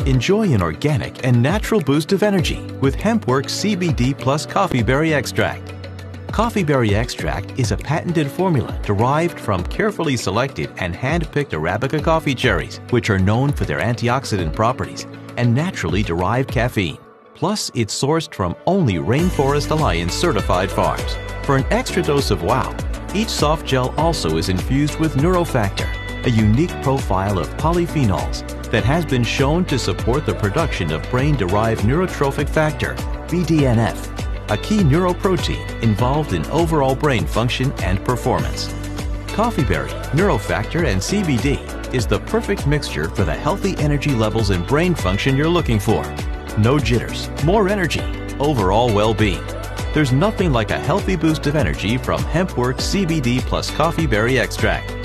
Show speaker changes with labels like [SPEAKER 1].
[SPEAKER 1] Enjoy an organic and natural boost of energy with HempWorks CBD plus Coffeeberry Extract. Coffeeberry Extract is a patented formula derived from carefully selected and hand-picked Arabica coffee cherries, which are known for their antioxidant properties and naturally derived caffeine. Plus, it's sourced from only Rainforest Alliance certified farms. For an extra dose of wow, each soft gel also is infused with NeuroFactor, a unique profile of polyphenols that has been shown to support the production of brain-derived neurotrophic factor, BDNF, a key neuroprotein involved in overall brain function and performance. Coffeeberry, NeuroFactor, and CBD is the perfect mixture for the healthy energy levels and brain function you're looking for. No jitters, more energy, overall well-being. There's nothing like a healthy boost of energy from HempWorks CBD plus Coffeeberry Extract.